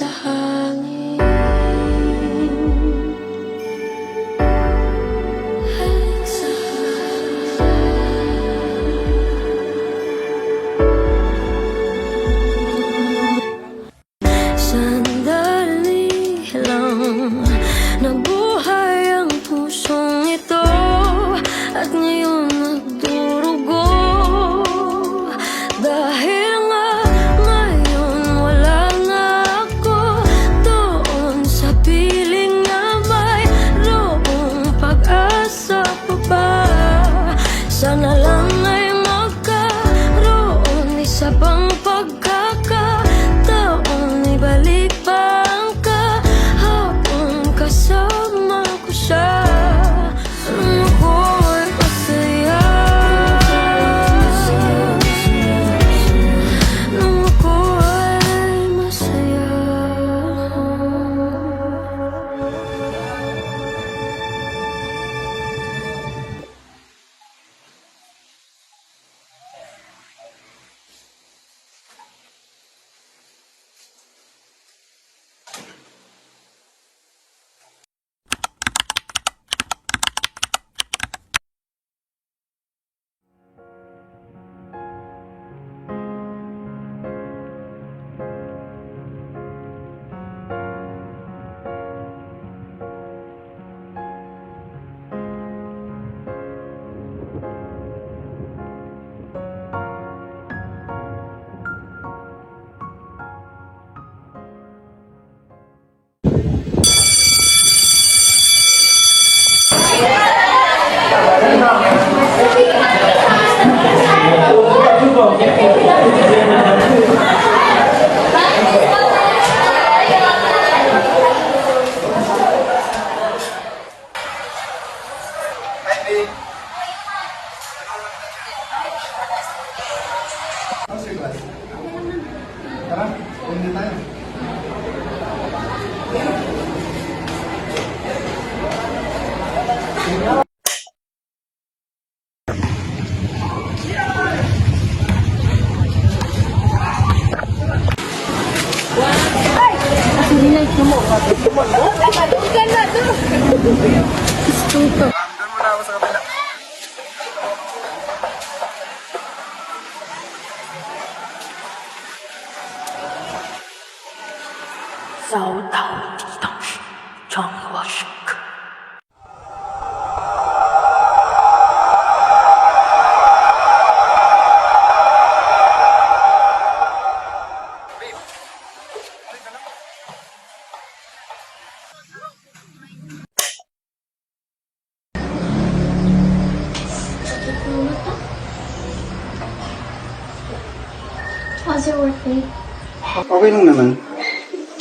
sa hangin. Sandali lang nabuhay ang pusong ito at ngayon nagdurugo. Dahil nga ngayon wala na ako doon sa piling na mayroong pag-asa pa ba. Sana lang ay magkaroon isa pang pagkakataon, ibalik pa ang kahapon kasama ko siya. Alam ko ay masaya, alam ko ay masaya. Tara, ulit tayo. Doon muna ako sa kabila. How's your work day? Okay lang naman.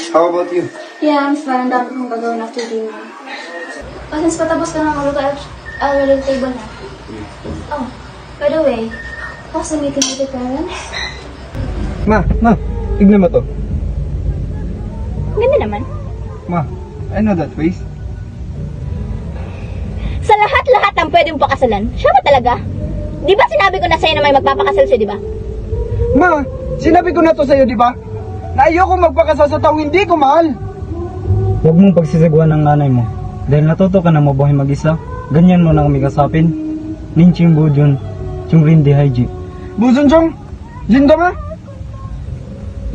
How about you? Yeah, I'm fine. Ang dami kong gagawin after dinner. Since patapos ka na maluto, I'll ready the table na. Oh, by the way, how's the meeting with your parents? Ma, tignan mo to. Ganda naman. Ma, I know that face. Sa lahat-lahat ng pwedeng pakasalan, siya ba talaga? Di ba sinabi ko na sa'yo na may magpapakasal siya, di ba? Ma, sinabi ko na to sa'yo, di ba? Na ayoko magpakasal sa taong hindi ko mahal. Huwag mong pagsisagwan ng nanay mo. Dahil natuto ka na mabuhay mag-isa, ganyan mo na kami kasapin. Ninching Bujun, Chung Rindi Haiji. Buzon Jinda nga.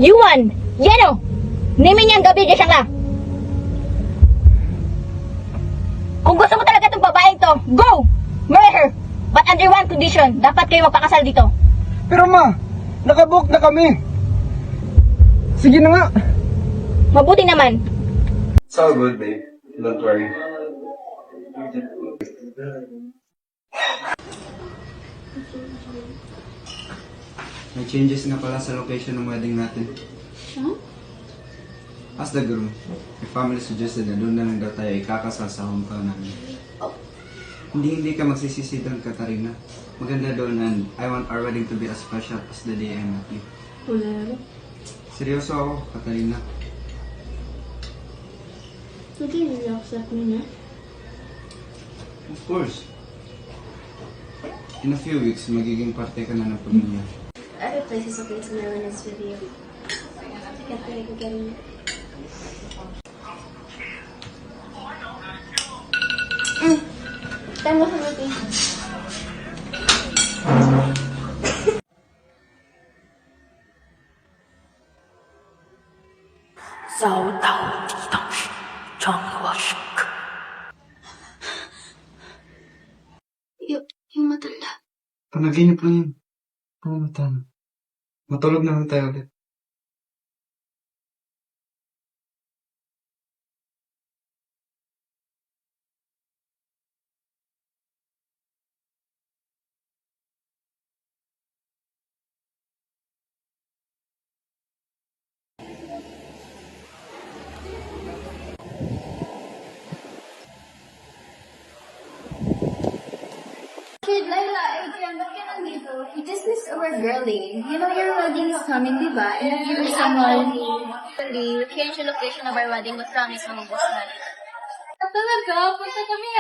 Yuan! Yeno! Nimin niyang gabi dyan siya ka! Kung gusto mo talaga itong babaeng to, go! Marry her! But under one condition, dapat kayo magpakasal dito. Pero ma, nakabook na kami. Sige na nga. Mabuti naman. It's all good, babe. Don't worry. May changes na pala sa location ng wedding natin. Huh? Ask the groom. Your family suggested na doon na lang daw tayo ikakasal sa hometown namin. Hindi ka magsisisi doon, Katarina. Maganda doon and I want our wedding to be as special as the day I met you. Wala. Seryoso ako, Katarina. Would you really accept me na? Of course. In a few weeks, magiging parte ka na ng pamilya. Every place is okay to me when it's with you. I can't wait to get in. Time na sa vacation. Yung matanda. Panaginip lang yun. Tama. Matulog na lang tayo ulit. Kid Laila, Adrian, ba't ka nandito? We just missed our girlie. You know your wedding is coming, di ba? And if you're someone... Actually, we changed the location of our wedding but promise na mag-boss na. Talaga? Punta kami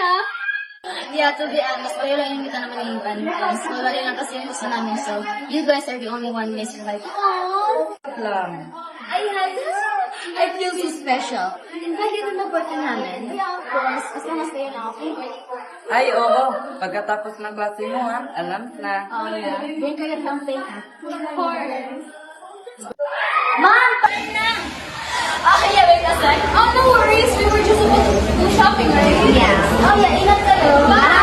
Yeah, to be honest, kayo lang yung kita naman yung band. So, wala lang kasi yung gusto namin. So, you guys are the only one missing. Like, I feel so special. Dahil ito na birthday namin. Yeah, of course. Mas masaya na ako. Ay, oo. Pagkatapos ng klase mo, ha? Alam na. Oh, yeah. Bring kayo ng plate. Of course. Mom! Paano na? Okay, yeah, wait a sec. Oh, no worries. We were just about to go shopping, right? Yeah. Oh, yeah. Ingat kayo. Bye!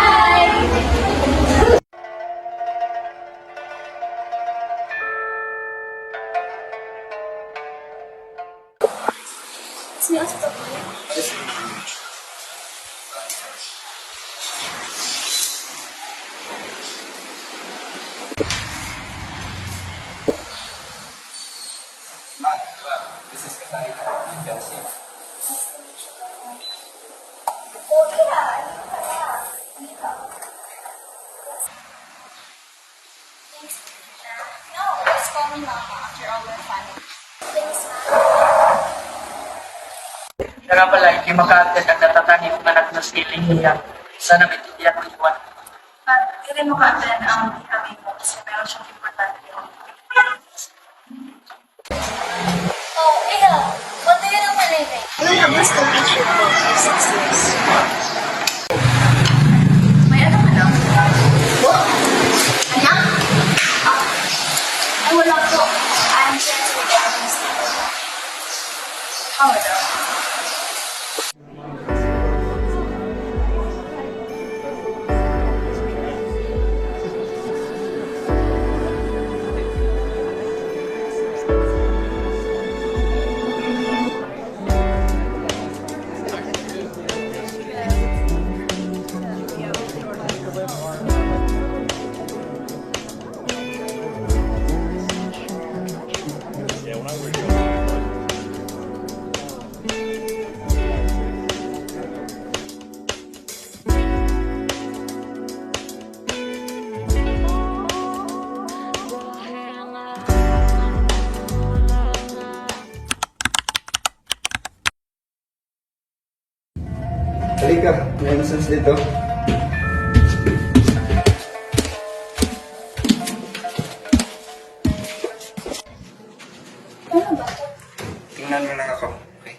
No, just call me Mama after all we're family. Kaya pala, hindi maka-attend ang natatanim ng anak na scaling niya. Sana maintindihan mo iwan. Hindi mo ka-attend ang kami mo kasi meron siyang importante. Oh, Aya, what do you do for living? I have a school teacher for 5-6 years. May anak ka na? What? Anak? Ay, wala po. I'm friends with the administrator. How daw? Halika, may instance dito. Ano ba? Tingnan mo lang ako. Okay.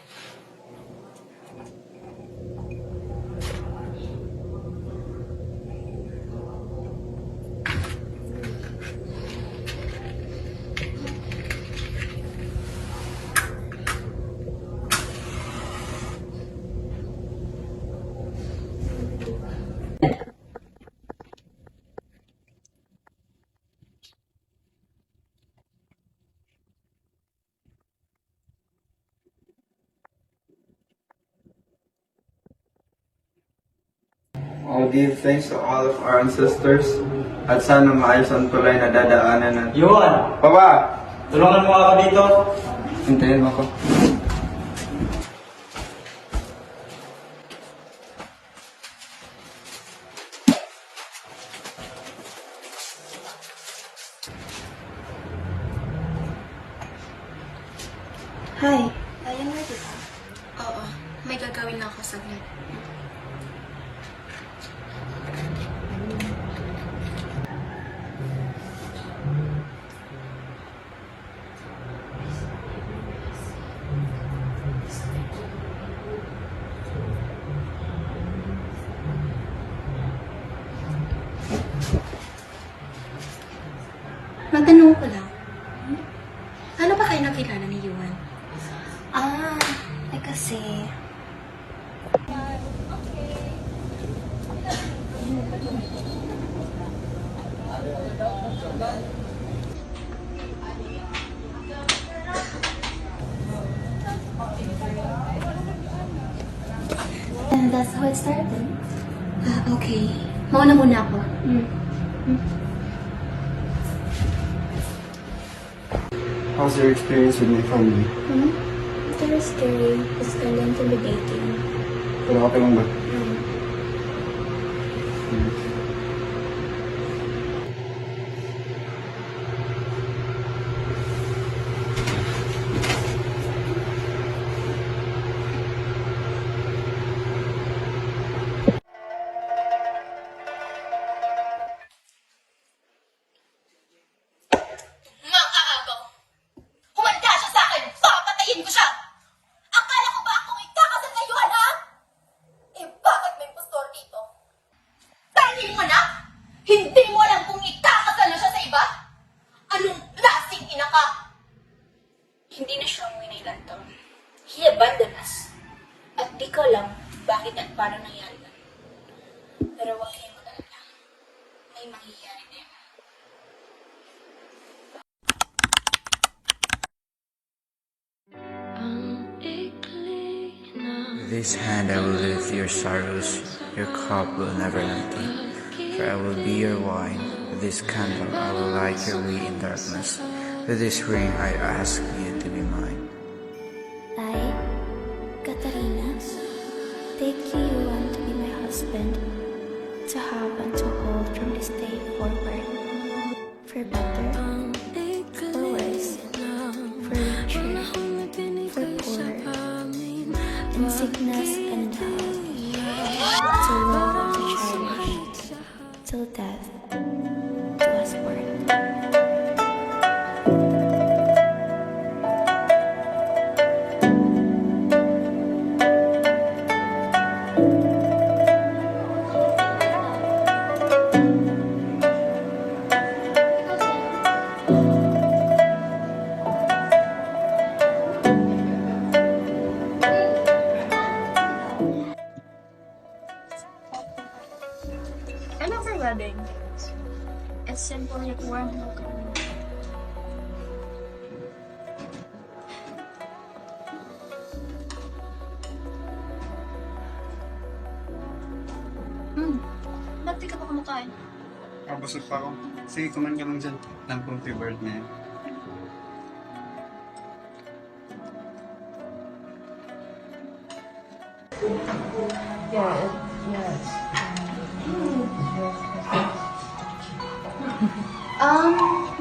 I'll give thanks to all of our ancestors at sana maayos ang tulay na dadaanan natin. Yuan! Papa! Tulungan mo ako dito. Hintayin mo ako. Hi. Ayan na dito. Oo. May gagawin lang ako saglit. And that's how it started. Okay. Mauna muna ako. How's your experience with my family? Very scary. It's kind of intimidating. Pero okay lang ba? Mga kaagaw! Humanda siya sa akin! Papatayin ko siya! Akala ko ba akong ikakasal ngayon, ha? Eh, bakit may impostor dito? Tangin mo na! Hindi mo alam kung ikakasal na siya sa iba? Anong klaseng ina ka? Hindi na siya umuwi na ilang taon. He abandoned us. At di ko alam bakit at paano nangyari yan. Pero huwag kayong mag-alala. May mangyayari din. This hand I will lift your sorrows, your cup will never empty. For I will be your wine, with this candle I will light your way in darkness. With this ring I ask you to be mine. I, Katarina, take you want to be my husband, to have and to hold from this day forward, for better, for worse, for richer, for poorer, in sickness and health, to love and to cherish, till death do us part. I love our wedding. It's simple yet warm and welcoming. Ba't di ka pa kumakain? Busog pa ako. Sige, kumain ka lang dyan. Lang kong favorite na yan.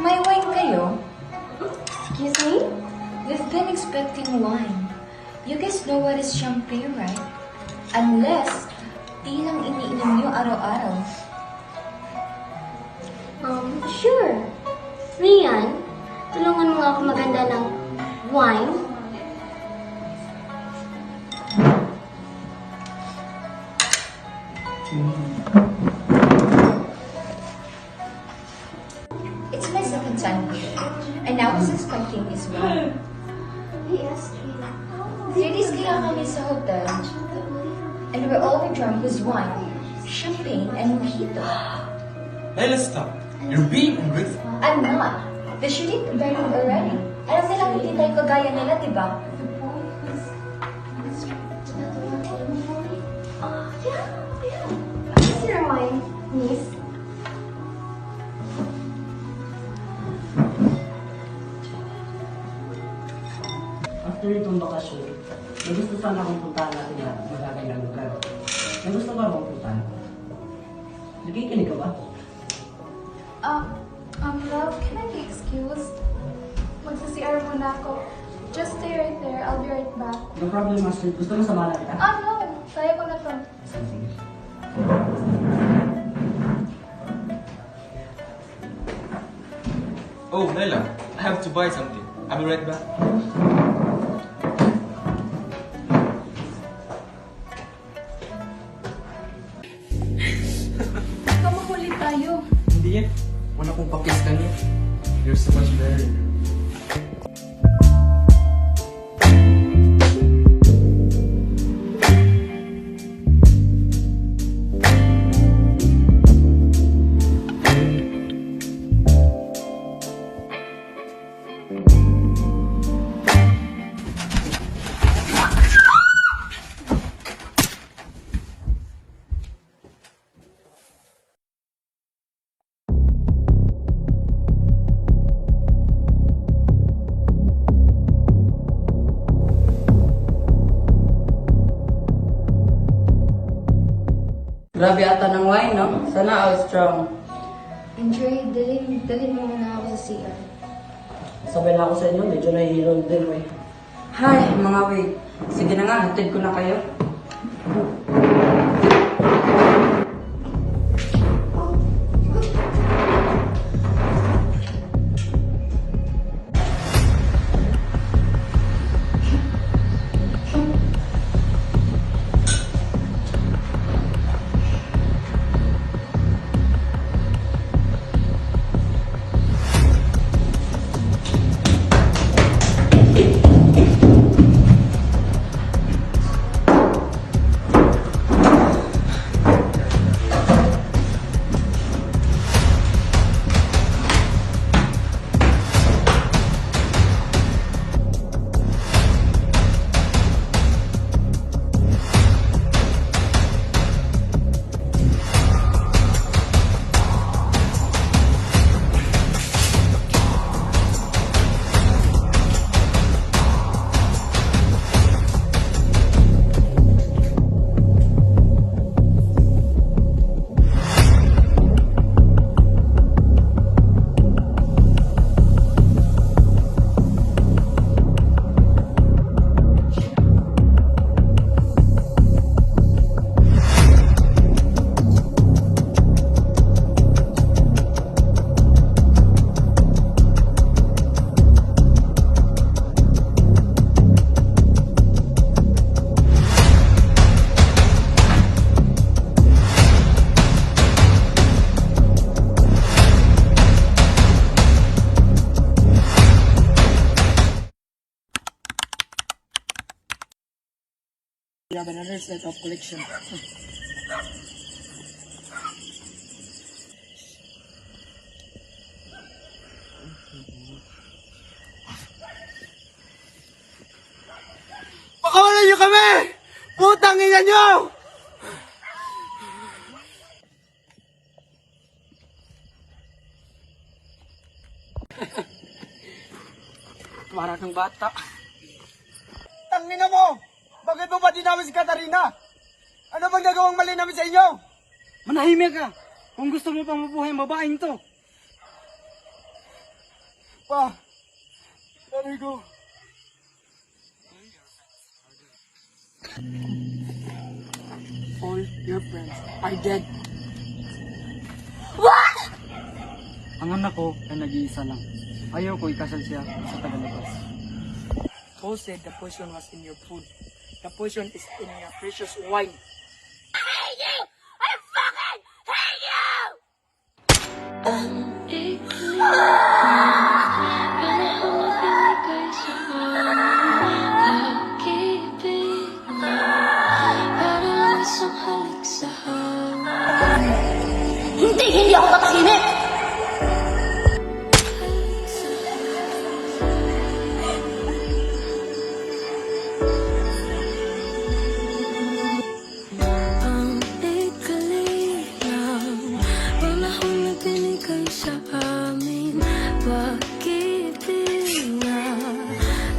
May wine kayo? Excuse me? We've been expecting wine. You guys know what is champagne, right? Unless, di lang iniinom nyo araw-araw. Sure. Rian, tulungan mo nga ako maganda ng wine. It's my second time here, and I was expecting this one. Yes, 3 days kaya kami sa hotel, and we're all we drank was wine, champagne, and mojito. Hey, let's stop. You're being ungrateful. I'm not. The shooting started already. Alam nilang hindi tayo kagaya nila, di ba? This is your wine, miss. After itong bakasyon, may gusto sana akong puntahan natin na magagandang lugar. May gusto ba akong puntahan? Nakikinig ka ba? Love, can I be excused? Magsa-CR muna ako. Just stay right there. I'll be right back. No problem, Master. Gusto mo samahan kita? No. Kaya ko na to. Oh, Nella, I have to buy something. I'll be right back. Kamahuli tayo. Hindi yan. Wala kong pakis kanya. You're so much better. Grabe ata ng wine, no? Sana all strong. Enjoy, dalhin mo muna ako sa CR. Sabay na ako sa inyo, medyo nahihilo din, wey. Hi, mga wey. Sige na nga, hatid ko na kayo. We have another set of collection. Pakawalan niyo kami! Putang ina niyo! Para kang bata. Tangina mo! Bakit mo ba dinamit si Katarina? Ano bang nagawang mali namin sa inyo? Manahimik ka! Kung gusto mo pang mabuhay ang babaeng to. Pa, let her go. All your friends are dead. Ang anak ko ay nag-iisa lang. Ayaw ko ikasal siya sa tagalabas. Who said the poison was in your food? The poison is in your precious wine. Hindi ako tatahimik! Ang ikalilang, wala akong nagbinigay sa amin. Pag-ibig na,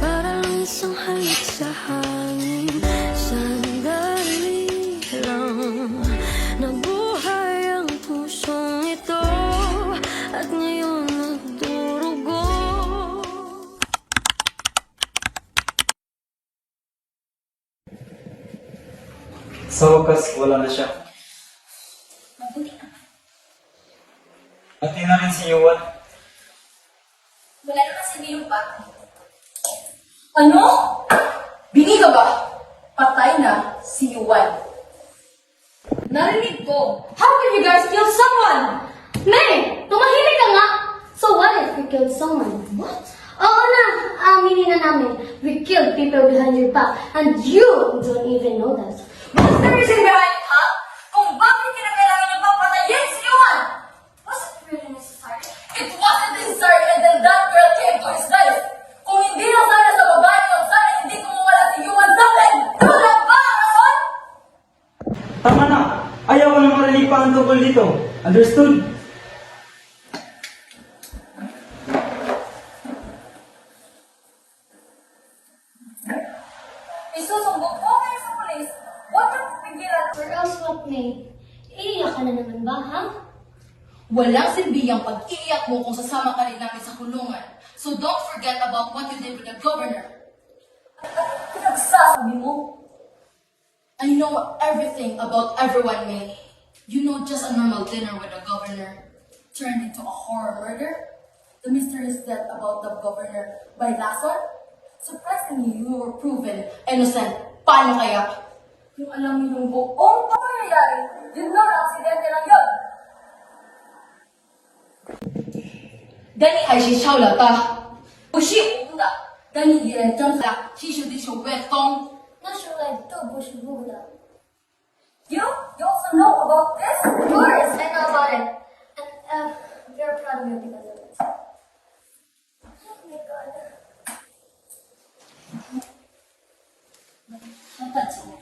parang isang halik sa hangin. Sandali lang, nabuhay ang pusong ito, at ngayon nagdurugo. Sa wakas, wala na siya. Pati na rin si Yuan. Wala naman si Milo pa. Ano? Bingi ka ba? Patay na si Yuan. Narinig ko. How can you guys kill someone? May! Tumahimik ka nga! So what if we killed someone? What? Oo na! Aminin na namin. We killed people behind your back and you don't even know that. What's the reason behind it, huh? Kung bakit kinakailangan niyo papatayin si Yuan? Was it really necessary? It wasn't necessary until that girl came to his life. Kung hindi na sana sa babae yun, sana hindi kumawala si Yuan sa akin. Tulad ba ang rason? Tama na! Ayaw ko na marinig pa ang tungkol dito. Understood? Isusumbong ko kayo sa polis. Huwag kang pigilan. Or else what, May? Iiyak ka na naman ba, ha? Walang silbiyang pag-iyak mo kung sasama ka rin namin sa kulungan. So don't forget about what you did with the governor. Pinagsasabi mo? I know everything about everyone, May. You know, just a normal dinner with the governor turned into a horror murder. The mysterious death about the governor by Lason. Surprisingly, you were proven innocent. Paano kaya? Yung alam mo yung buong pangyayari, yun lang ang aksidente lang yun. 跟你还是吵了吧？不是我的，跟你也真的，其实你是外公。那说来都不是我的。 You also know about this? Of course, I know about it. And we're proud of you because of it. Oh my God. Napansin mo.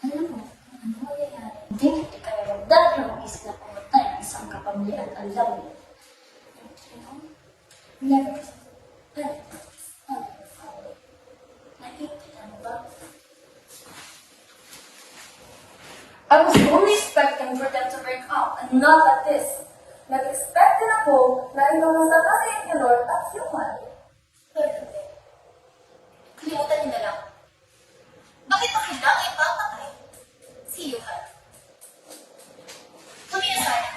Alam mo, ang mangyayari, hindi kayo magdadalawang isla pumatay ang isang kapamilya at alam mo. You know? Never. Naiintindihan mo ba? I was only expecting for them to break up and not like this. Nag-expect din ako na ikaw nasa kasi ni Lord at human. Pero hindi. Kalimutan niyo na lang. Bakit mo kailangan ipapatay? Si Yuhan. Kami na sana.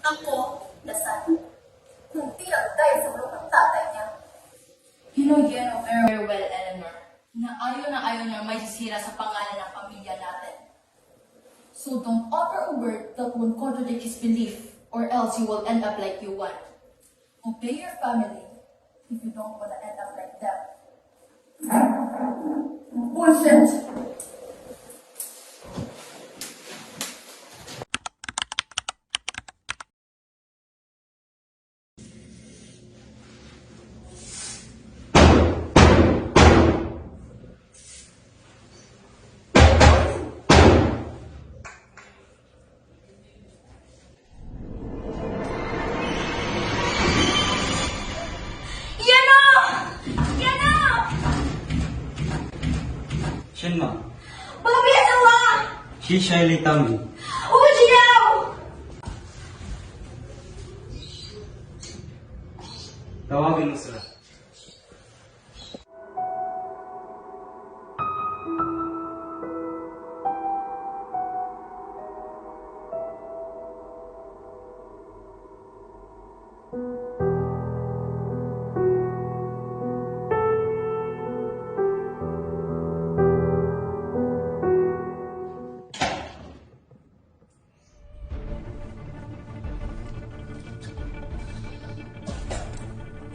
Ako, nasaan. Hindi lang dahil sa bulong ng tatay niya. You know very well, Eleanor, na ayaw niya may sisira sa pangalan ng pamilya natin. So don't utter a word that will contradict his belief, or else you will end up like you want. Obey your family if you don't want to end up like them. Bullshit! Shinma, 我别走了！ si Shiley Tami. 我不知道！ Tawagin mo sila.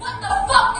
What the fuck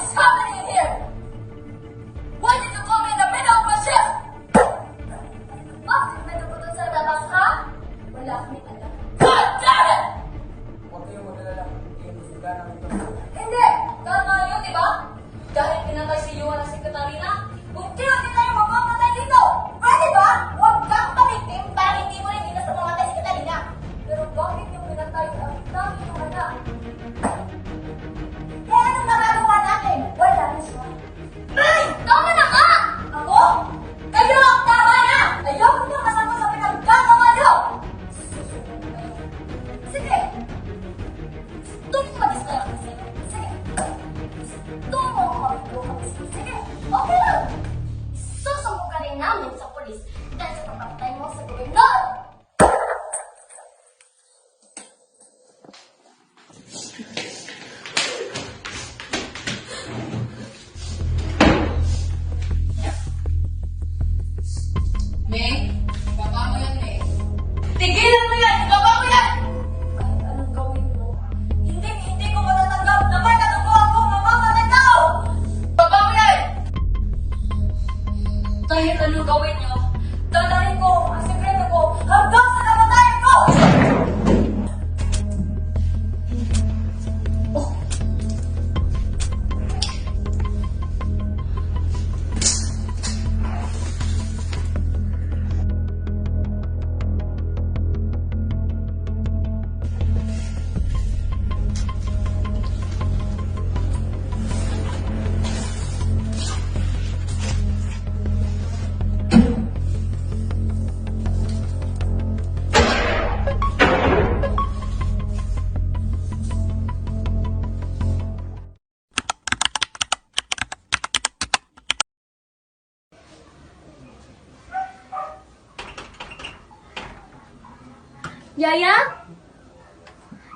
Yaya?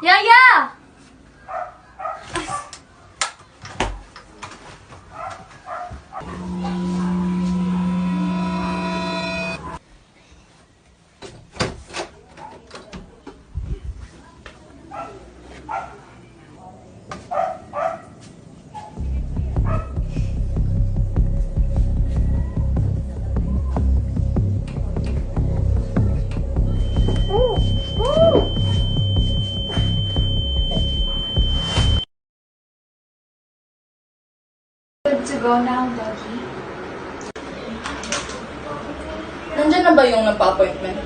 Yaya! Good to go now, doggy. Nandyan na ba yung nagpa-appointment?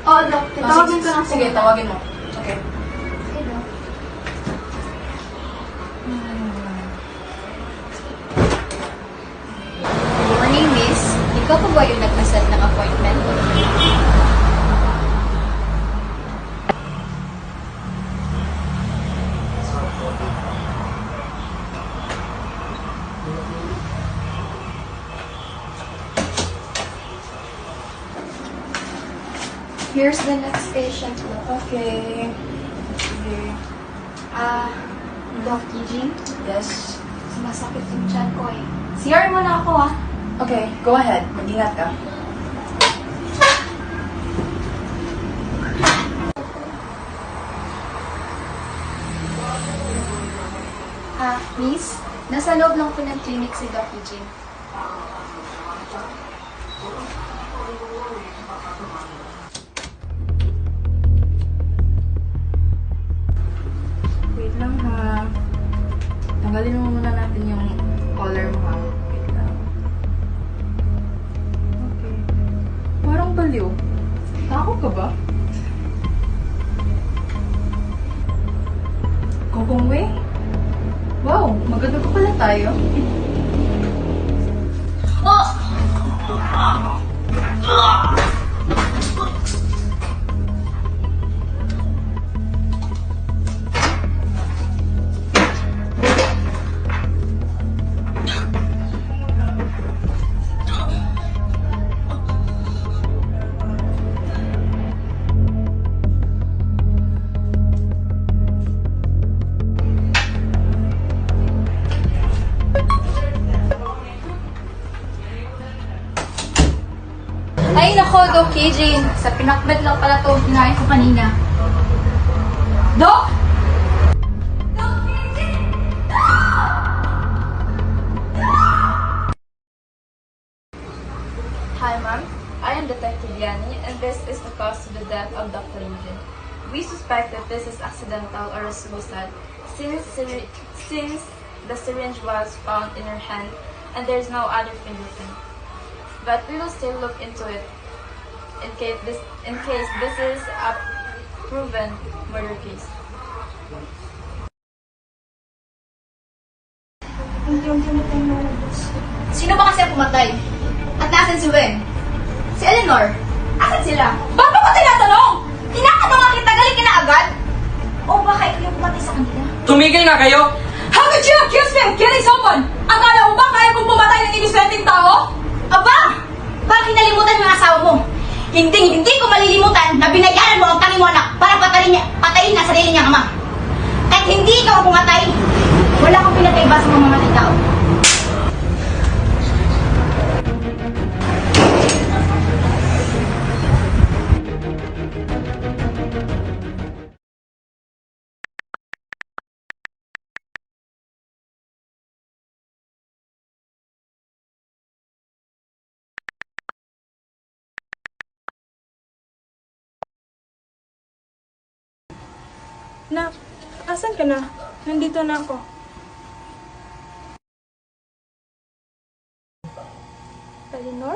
Oo, Doc. Tawagin ko lang. Sige, tawagin mo. Okay. Morning, miss. Ikaw pa ba yung nagpaset ng appointment? Here's the next patient. Okay. Doc Eugene, Yes. sumasakit yung tiyan ko eh. CR mo na ako ah. Okay, go ahead. Mag-ingat ka. Miss, nasa loob lang po ng clinic si Doc Eugene. Wait lang ha. Tanggalin mo muna natin yung collar mo ha. Wait lang. Okay. Parang baliw. Takot ka ba? Gogong way? Wow, maganda pa pala tayo. Oh! Ay nako, Doc Eugene. Sa pinakbet lang pala to kinain ko kanina. Doc! Hi, ma'am. I am Detective Yani, and this is the cause of the death of Dr. Eugene. We suspect that this is accidental or a suicide since the syringe was found in her hand and there is no other fingerprint. But we will still look into it in case this is a proven murder case. Sino ba kasi ang pumatay? At nasan si Wen? Si Eleanor? Asan sila? Ba't mo ko tinatanong? Tinatanong kita, galing ka na agad? O baka ikaw yung pumatay sa kanila? Tumigil nga kayo! How could you accuse me of killing someone? Akala mo ba kaya kong pumatay ng iniswenteng tao? Aba! Bakit kinalimutan mo ang asawa mo? Hindi ko malilimutan na binayaran mo ang tanging mo anak para patayin na sarili niyang ama. Kahit hindi ikaw ang pumatay, wala kang pinagkaiba sa mga mamatay tao. Nak, asan ka na? Nandito na ako. Eleanor?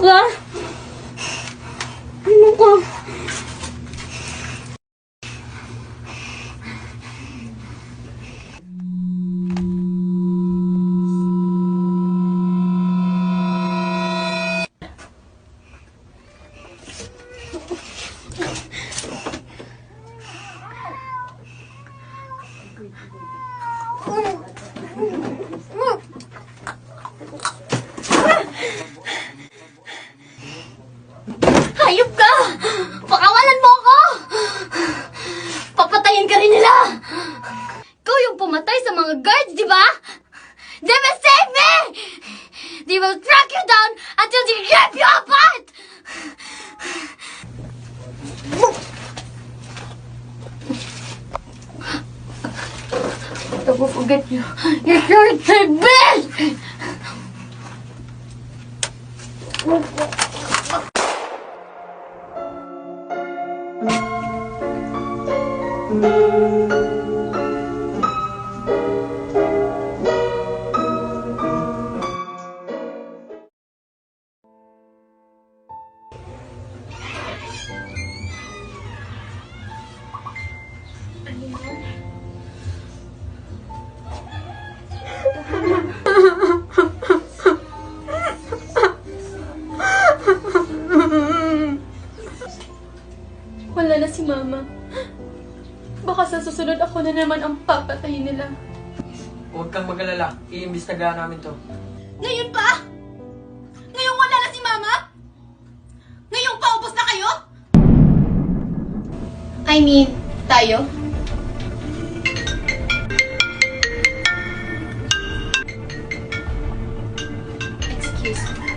ka? Ano ka? Hayop ka! Pakawalan mo ako! Papatayin ka rin nila! Ikaw yung pumatay sa mga guards, di ba? They will save me! They will track you down until they rip you apart! I will forget you. You're trying to save me! Wala na si Mama. Baka sa susunod ako na naman ang papatayin nila. Huwag kang mag-alala. Iimbestigahan namin to. Ngayon pa? Ngayon wala na si Mama? Ngayon pa ubos na kayo? I mean, tayo? Excuse me.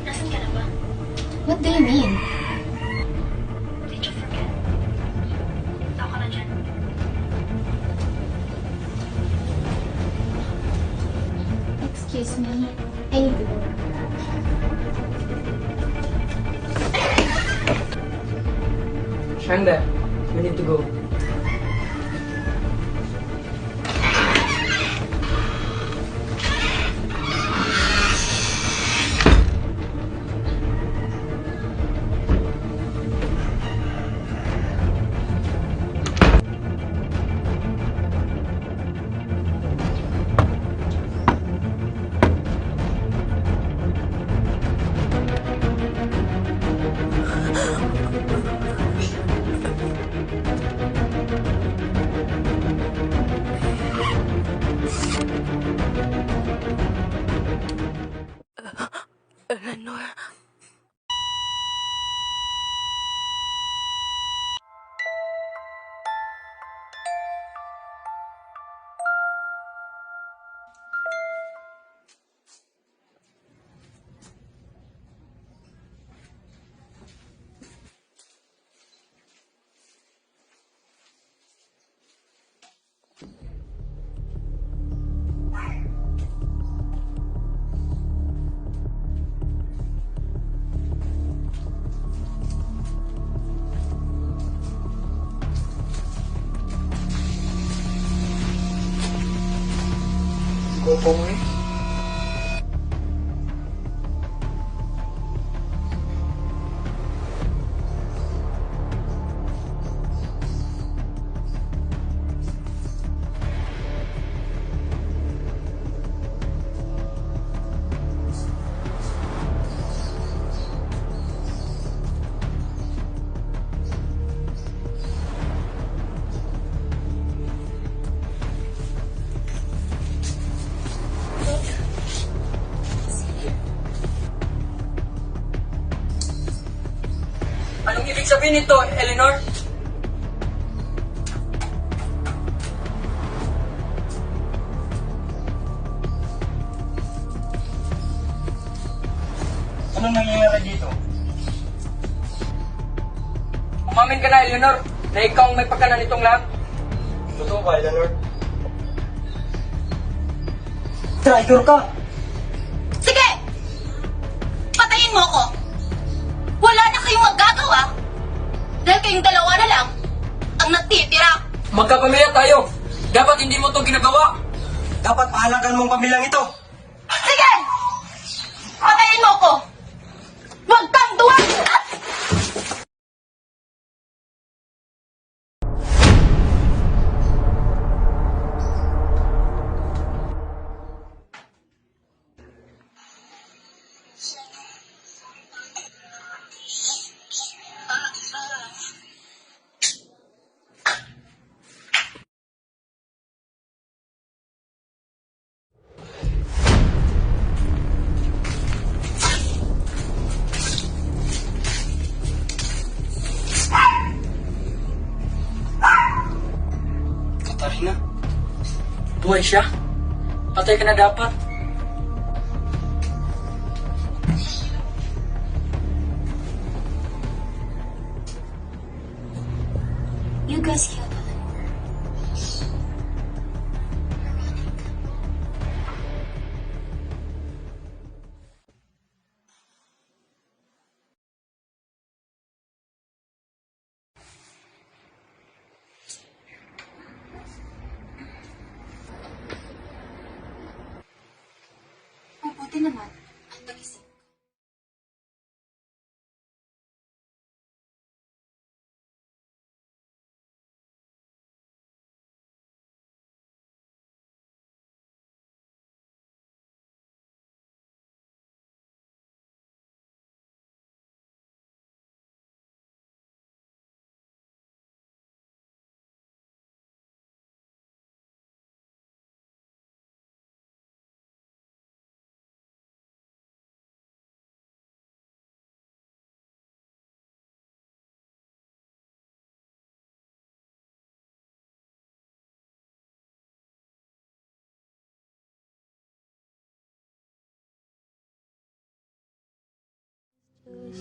Nasaan ka na ba? What do you mean? Did you forget? Ako na dyan. Excuse me. I need to go. Shangda, we need to go. Eleanor. Gopong eh. Anong ibig sabihin nito, Eleanor? Anong nangyayari dito? Umamin ka na, Eleanor, na ikaw ang may pagkanan nitong lahat. Totoo ba, Eleanor? Traitor ka! Sige! Patayin mo ako! Wala na kayong magagawa! Dahil kayong dalawa na lang ang natitira! Magkapamilya tayo. Dapat hindi mo to ginagawa. Dapat pahalagan mong pamilyang ito. Sige! Patayin mo ko! Huwag kang duwag! Katarina? Buhay siya? Patay ka na dapat. You guys killed Eleanor. Mabuti naman ang nag-isip.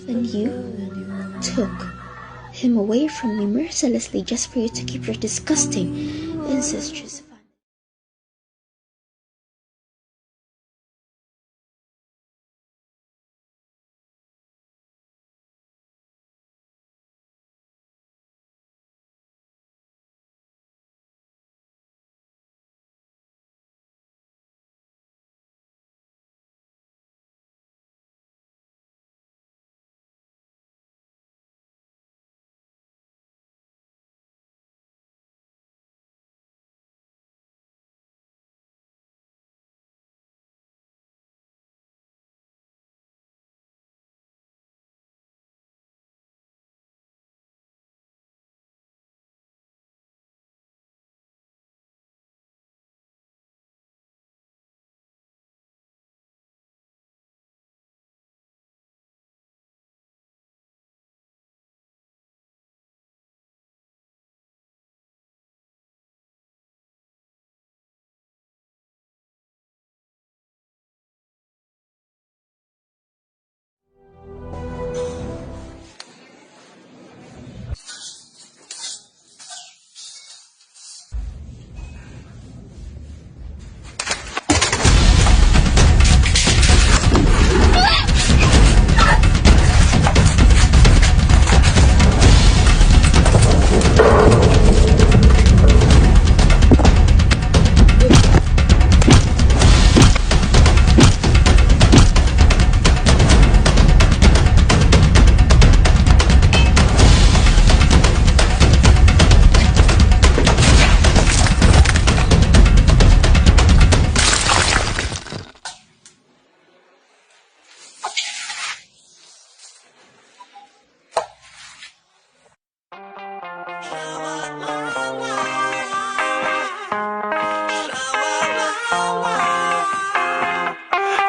And you took him away from me mercilessly just for you to keep your disgusting, incestuous family.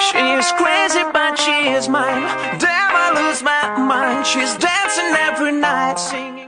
She is crazy, but she is mine. Damn, I lose my mind. She's dancing every night, singing.